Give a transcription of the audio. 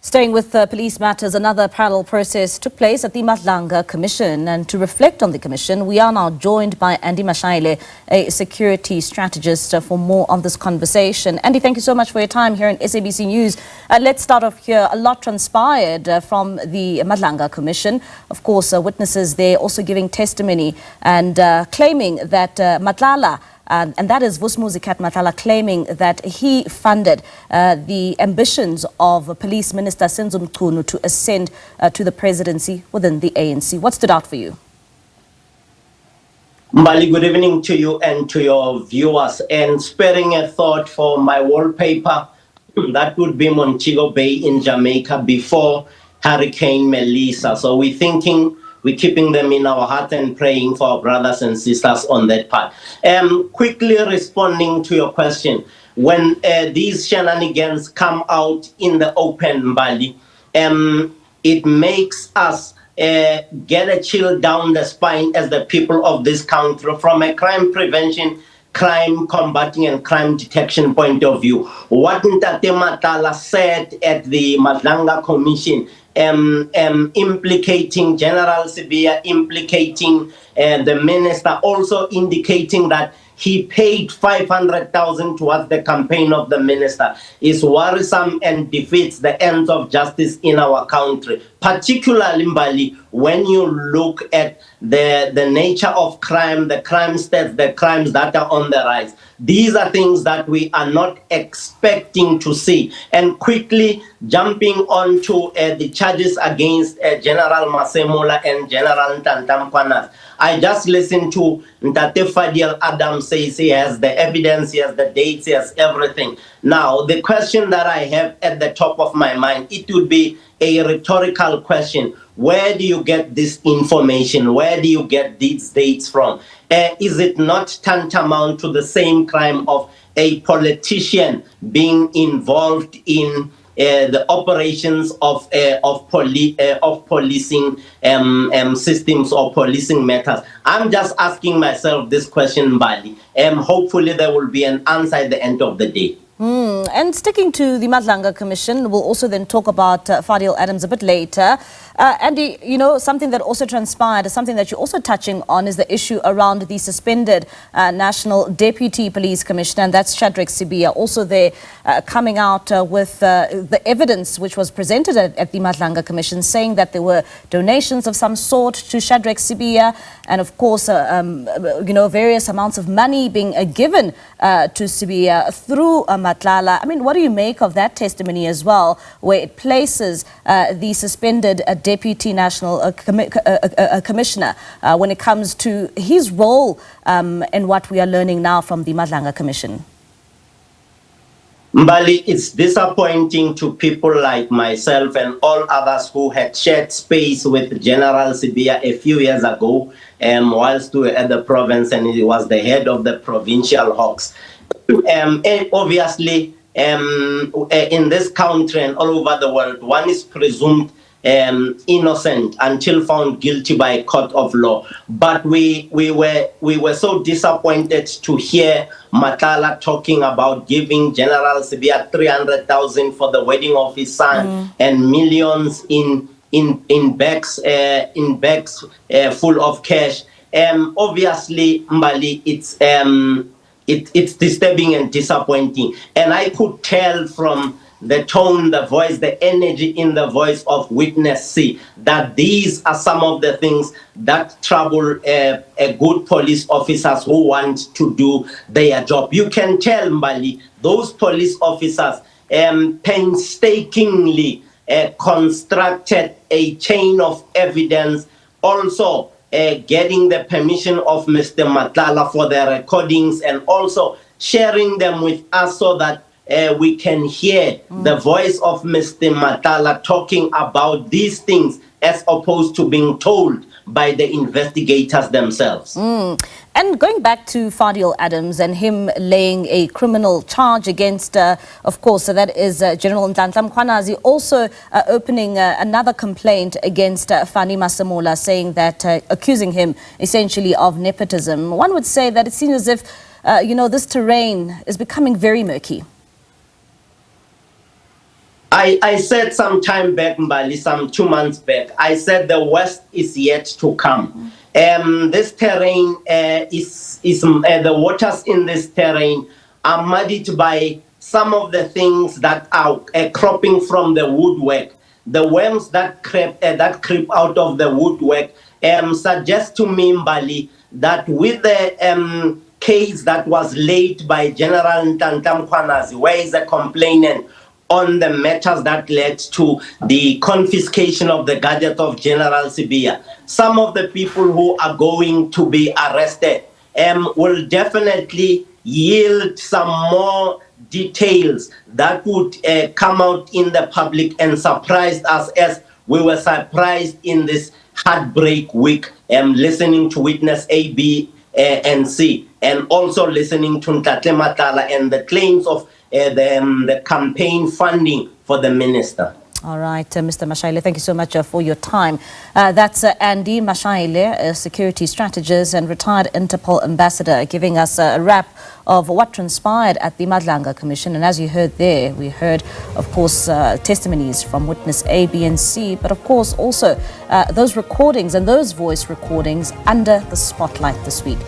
Staying with police matters, another parallel process took place at the Madlanga Commission. And to reflect on the commission, we are now joined by Andy Mashaile, a security strategist, for more on this conversation. Andy, thank you so much for your time here in SABC News. Let's start off here. A lot transpired from the Madlanga Commission. Of course, witnesses there also giving testimony and claiming that Matlala, and that is Vusumuzi Matlala, claiming that he funded the ambitions of Police Minister Senzo to ascend to the presidency within the ANC. What stood out for you? Mbali, good evening to you and to your viewers. And sparing a thought for my wallpaper, that would be Montego Bay in Jamaica before Hurricane Melissa. So we're keeping them in our heart and praying for our brothers and sisters on that part. Quickly responding to your question, when these shenanigans come out in the open, Mbali, it makes us get a chill down the spine as the people of this country from a crime prevention, crime combating and crime detection point of view. What Ntate Matlala said at the Madlanga Commission, implicating General Sibiya, implicating the minister, also indicating that he paid 500,000 towards the campaign of the minister, is worrisome and defeats the ends of justice in our country. Particularly, Mbali, when you look at the nature of crime, the crime stats, the crimes that are on the rise. These are things that we are not expecting to see. And quickly jumping on to the charges against General Masemola and General Ntantam Kwanas. I just listened to Ntate Fadiel Adams says he has the evidence, he has the dates, he has everything. Now, the question that I have at the top of my mind, it would be a rhetorical question. Where do you get this information? Where do you get these dates from? Is it not tantamount to the same crime of a politician being involved in the operations of policing systems or policing matters? I'm just asking myself this question, Mbali, and hopefully there will be an answer at the end of the day. And sticking to the Madlanga Commission, we'll also then talk about Fadiel Adams a bit later. Andy, you know, something that also transpired, something that you're also touching on, is the issue around the suspended National Deputy Police Commissioner, and that's Shadrack Sibiya. Also there coming out with the evidence which was presented at the Madlanga Commission, saying that there were donations of some sort to Shadrack Sibiya, and of course, you know, various amounts of money being given to Sibiya through Matlala. I mean, what do you make of that testimony as well, where it places the suspended Deputy National Commissioner when it comes to his role and what we are learning now from the Madlanga Commission? Mbali, it's disappointing to people like myself and all others who had shared space with General Sibiya a few years ago, whilst we were at the province and he was the head of the provincial hawks. And obviously, in this country and all over the world, one is presumed innocent until found guilty by a court of law. But we were so disappointed to hear Matlala talking about giving General Sibiya 300,000 for the wedding of his son and millions in bags full of cash. Obviously, Mbali, it's disturbing and disappointing. And I could tell from the tone, the voice, the energy in the voice of witness C that these are some of the things that trouble a good police officers who want to do their job. You can tell, Mbali, those police officers painstakingly constructed a chain of evidence, also getting the permission of Mr. Matlala for their recordings and also sharing them with us so that we can hear the voice of Mr. Matlala talking about these things as opposed to being told by the investigators themselves. And going back to Fadiel Adams and him laying a criminal charge against, of course, so that is General Ntantam Kwanas, also opening another complaint against Fani Masemola, saying that, accusing him essentially of nepotism. One would say that it seems as if, you know, this terrain is becoming very murky. I said some time back, Mbali, some 2 months back, I said the worst is yet to come. This terrain the waters in this terrain are muddied by some of the things that are cropping from the woodwork. The worms that creep out of the woodwork suggest to me, Mbali, that with the case that was laid by General Ntantam Kwanazi, where is a complainant on the matters that led to the confiscation of the gadget of General Sibiya. Some of the people who are going to be arrested will definitely yield some more details that would come out in the public and surprise us as we were surprised in this heartbreak week, listening to witness A, B, and C, and also listening to Matlala and the claims of the campaign funding for the minister. All right, Mr. Mashaile, thank you so much for your time. That's Andy Mashaile, a security strategist and retired Interpol ambassador, giving us a wrap of what transpired at the Madlanga Commission. And as you heard there, we heard, of course, testimonies from witness A, B, and C, but of course also those recordings and those voice recordings under the spotlight this week.